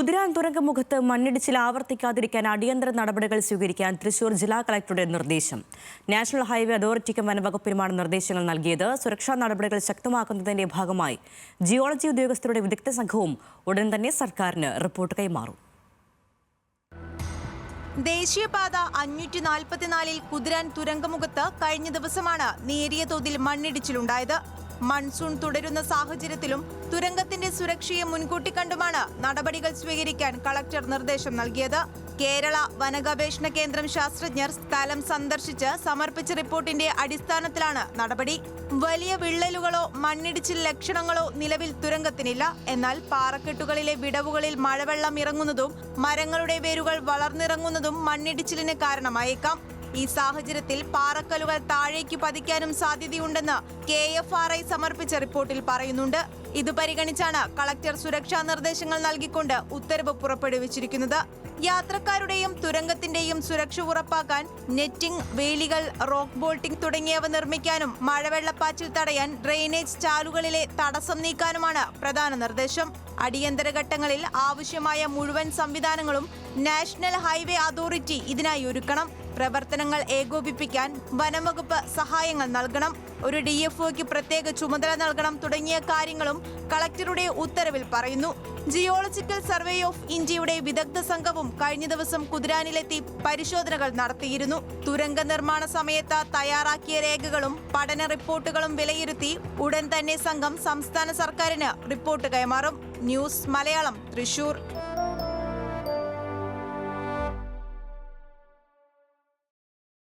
കുതിരാൻ തുരങ്കമുഖത്ത് മണ്ണിടിച്ചിൽ ആവർത്തിക്കാതിരിക്കാൻ അടിയന്തര നടപടികൾ സ്വീകരിക്കാൻ തൃശൂർ ജില്ലാ കളക്ടറുടെ നിർദ്ദേശം. നാഷണൽ ഹൈവേ അതോറിറ്റിക്കും വനവകുപ്പിനുമാണ് നിർദ്ദേശങ്ങൾ നൽകിയത്. സുരക്ഷാ നടപടികൾ ശക്തമാക്കുന്നതിന്റെ ഭാഗമായി ജിയോളജി ഉദ്യോഗസ്ഥരുടെ വിദഗ്ധ സംഘവും ഉടൻ തന്നെ സർക്കാരിന് റിപ്പോർട്ട് കൈമാറും. ദേശീയപാത 544-ൽ കുതിരാൻ തുരങ്കമുഖത്ത് കഴിഞ്ഞ ദിവസമാണ് നേരിയ തോതിൽ മണ്ണിടിച്ചിലുണ്ടായത്. മൺസൂൺ തുടരുന്ന സാഹചര്യത്തിലും തുരങ്കത്തിന്റെ സുരക്ഷയെ മുൻകൂട്ടി കണ്ടുമാണ് നടപടികൾ സ്വീകരിക്കാൻ കളക്ടർ നിർദ്ദേശം നൽകിയത്. കേരള വനഗവേഷണ കേന്ദ്രം ശാസ്ത്രജ്ഞർ സ്ഥലം സന്ദർശിച്ച് സമർപ്പിച്ച റിപ്പോർട്ടിന്റെ അടിസ്ഥാനത്തിലാണ് നടപടി. വലിയ വിള്ളലുകളോ മണ്ണിടിച്ചിൽ ലക്ഷണങ്ങളോ നിലവിൽ തുരങ്കത്തിനില്ല. എന്നാൽ പാറക്കെട്ടുകളിലെ വിടവുകളിൽ മഴവെള്ളം ഇറങ്ങുന്നതും മരങ്ങളുടെ വേരുകൾ വളർന്നിറങ്ങുന്നതും മണ്ണിടിച്ചിലിന് കാരണമായേക്കാം. ഈ സാഹചര്യത്തിൽ പാറക്കല്ലുകൾ താഴേക്ക് പതിക്കാനും സാധ്യതയുണ്ടെന്ന് KFRI സമർപ്പിച്ച റിപ്പോർട്ടിൽ പറയുന്നുണ്ട്. ഇത് പരിഗണിച്ചാണ് കളക്ടർ സുരക്ഷാ നിർദ്ദേശങ്ങൾ നൽകിക്കൊണ്ട് ഉത്തരവ് പുറപ്പെടുവിച്ചിരിക്കുന്നത്. യാത്രക്കാരുടെയും തുരങ്കത്തിന്റെയും സുരക്ഷ ഉറപ്പാക്കാൻ നെറ്റിംഗ്, വേലികൾ, റോക്ക് ബോൾട്ടിംഗ് തുടങ്ങിയവ നിർമ്മിക്കാനും മഴവെള്ളപ്പാച്ചിൽ തടയാൻ ഡ്രെയിനേജ് ചാലുകളിലെ തടസ്സം നീക്കാനുമാണ് പ്രധാന നിർദ്ദേശം. അടിയന്തര ഘട്ടങ്ങളിൽ ആവശ്യമായ മുഴുവൻ സംവിധാനങ്ങളും നാഷണൽ ഹൈവേ അതോറിറ്റി ഇതിനായി ഒരുക്കണം. പ്രവർത്തനങ്ങൾ ഏകോപിപ്പിക്കാൻ വനംവകുപ്പ് സഹായങ്ങൾ നൽകണം. ഒരു DFOയ്ക്ക് പ്രത്യേക ചുമതല നൽകണം തുടങ്ങിയ കാര്യങ്ങളും കളക്ടറുടെ ഉത്തരവിൽ പറയുന്നു. ജിയോളജിക്കൽ സർവേ ഓഫ് ഇന്ത്യയുടെ വിദഗ്ധ സംഘവും കഴിഞ്ഞ ദിവസം കുതിരാനിലെത്തി പരിശോധനകൾ നടത്തിയിരുന്നു. തുരങ്ക നിർമ്മാണ സമയത്ത് തയ്യാറാക്കിയ രേഖകളും പഠന റിപ്പോർട്ടുകളും വിലയിരുത്തി ഉടൻ തന്നെ സംഘം സംസ്ഥാന സർക്കാരിന് റിപ്പോർട്ട് കൈമാറും. ന്യൂസ് മലയാളം, തൃശൂർ.